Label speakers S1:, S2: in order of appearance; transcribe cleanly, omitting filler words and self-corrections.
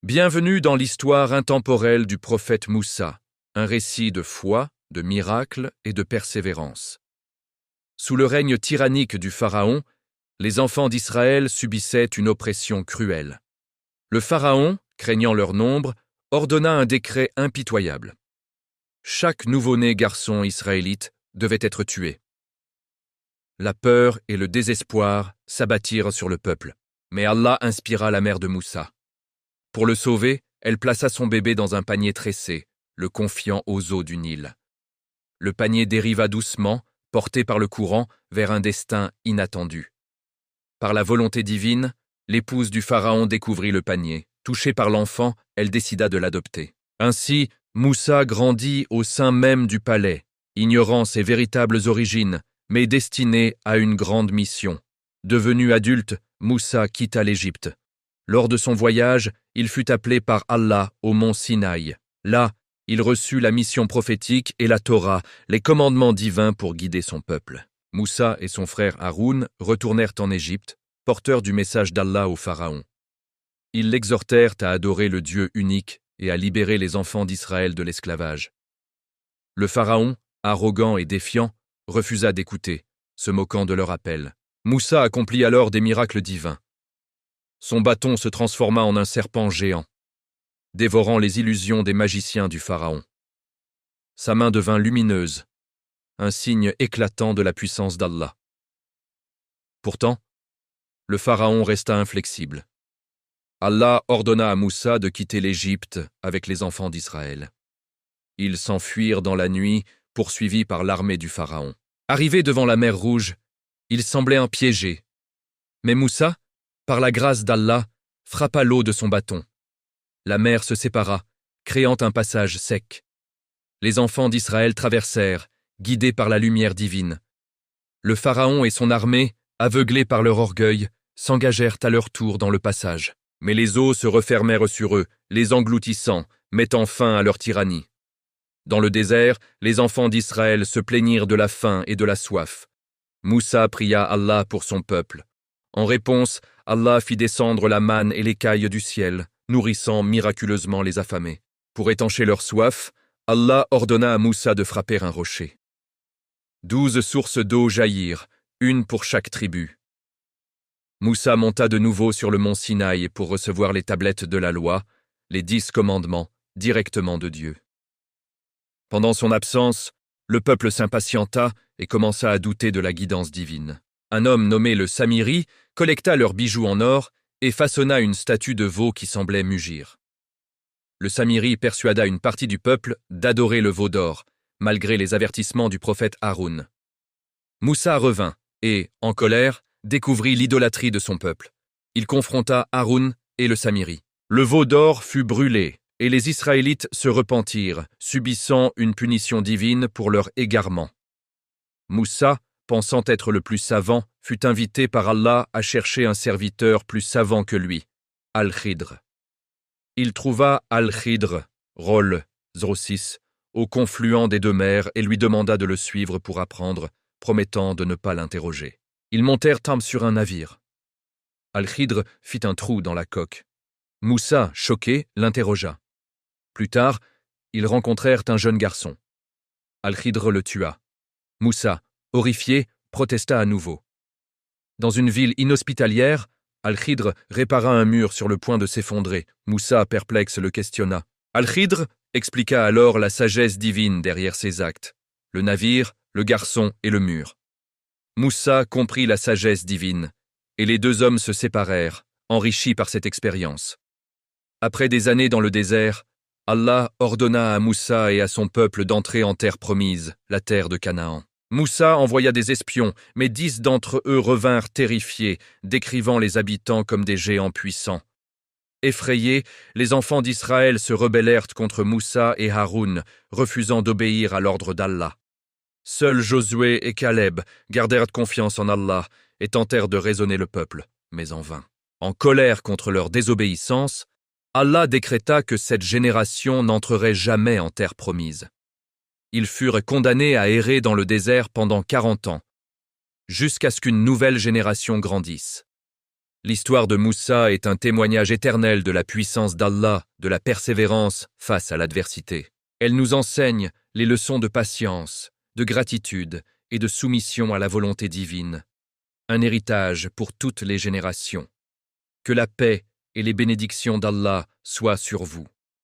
S1: Bienvenue dans l'histoire intemporelle du prophète Moussa, un récit de foi, de miracles et de persévérance. Sous le règne tyrannique du Pharaon, les enfants d'Israël subissaient une oppression cruelle. Le Pharaon, craignant leur nombre, ordonna un décret impitoyable. Chaque nouveau-né garçon israélite devait être tué. La peur et le désespoir s'abattirent sur le peuple, mais Allah inspira la mère de Moussa. Pour le sauver, elle plaça son bébé dans un panier tressé, le confiant aux eaux du Nil. Le panier dériva doucement, porté par le courant, vers un destin inattendu. Par la volonté divine, l'épouse du Pharaon découvrit le panier. Touchée par l'enfant, elle décida de l'adopter. Ainsi, Moussa grandit au sein même du palais, ignorant ses véritables origines, mais destiné à une grande mission. Devenu adulte, Moussa quitta l'Égypte. Lors de son voyage, il fut appelé par Allah au mont Sinaï. Là, il reçut la mission prophétique et la Torah, les commandements divins pour guider son peuple. Moussa et son frère Haroun retournèrent en Égypte, porteurs du message d'Allah au Pharaon. Ils l'exhortèrent à adorer le Dieu unique et à libérer les enfants d'Israël de l'esclavage. Le Pharaon, arrogant et défiant, refusa d'écouter, se moquant de leur appel. Moussa accomplit alors des miracles divins. Son bâton se transforma en un serpent géant, dévorant les illusions des magiciens du Pharaon. Sa main devint lumineuse, un signe éclatant de la puissance d'Allah. Pourtant, le Pharaon resta inflexible. Allah ordonna à Moussa de quitter l'Égypte avec les enfants d'Israël. Ils s'enfuirent dans la nuit, poursuivis par l'armée du Pharaon. Arrivés devant la mer Rouge, ils semblaient piégés. Mais Moussa, par la grâce d'Allah, frappa l'eau de son bâton. La mer se sépara, créant un passage sec. Les enfants d'Israël traversèrent, guidés par la lumière divine. Le Pharaon et son armée, aveuglés par leur orgueil, s'engagèrent à leur tour dans le passage. Mais les eaux se refermèrent sur eux, les engloutissant, mettant fin à leur tyrannie. Dans le désert, les enfants d'Israël se plaignirent de la faim et de la soif. Moussa pria Allah pour son peuple. En réponse, Allah fit descendre la manne et l'écaille du ciel, nourrissant miraculeusement les affamés. Pour étancher leur soif, Allah ordonna à Moussa de frapper un rocher. 12 sources d'eau jaillirent, une pour chaque tribu. Moussa monta de nouveau sur le mont Sinaï pour recevoir les tablettes de la loi, les 10 commandements, directement de Dieu. Pendant son absence, le peuple s'impatienta et commença à douter de la guidance divine. Un homme nommé le Samiri collecta leurs bijoux en or et façonna une statue de veau qui semblait mugir. Le Samiri persuada une partie du peuple d'adorer le veau d'or, malgré les avertissements du prophète Haroun. Moussa revint et, en colère, découvrit l'idolâtrie de son peuple. Il confronta Haroun et le Samiri. Le veau d'or fut brûlé et les Israélites se repentirent, subissant une punition divine pour leur égarement. Moussa, pensant être le plus savant, fut invité par Allah à chercher un serviteur plus savant que lui, Al-Khidr. Il trouva Al-Khidr, rôle 06, au confluent des deux mers et lui demanda de le suivre pour apprendre, promettant de ne pas l'interroger. Ils montèrent sur un navire. Al-Khidr fit un trou dans la coque. Moussa, choqué, l'interrogea. Plus tard, ils rencontrèrent un jeune garçon. Al-Khidr le tua. Moussa, horrifié, protesta à nouveau. Dans une ville inhospitalière, Al-Khidr répara un mur sur le point de s'effondrer. Moussa, perplexe, le questionna. Al-Khidr expliqua alors la sagesse divine derrière ses actes. Le navire, le garçon et le mur. Moussa comprit la sagesse divine, et les deux hommes se séparèrent, enrichis par cette expérience. Après des années dans le désert, Allah ordonna à Moussa et à son peuple d'entrer en terre promise, la terre de Canaan. Moussa envoya des espions, mais 10 d'entre eux revinrent terrifiés, décrivant les habitants comme des géants puissants. Effrayés, les enfants d'Israël se rebellèrent contre Moussa et Haroun, refusant d'obéir à l'ordre d'Allah. Seuls Josué et Caleb gardèrent confiance en Allah et tentèrent de raisonner le peuple, mais en vain. En colère contre leur désobéissance, Allah décréta que cette génération n'entrerait jamais en terre promise. Ils furent condamnés à errer dans le désert pendant 40 ans, jusqu'à ce qu'une nouvelle génération grandisse. L'histoire de Moussa est un témoignage éternel de la puissance d'Allah, de la persévérance face à l'adversité. Elle nous enseigne les leçons de patience, de gratitude et de soumission à la volonté divine. Un héritage pour toutes les générations. Que la paix et les bénédictions d'Allah soient sur vous.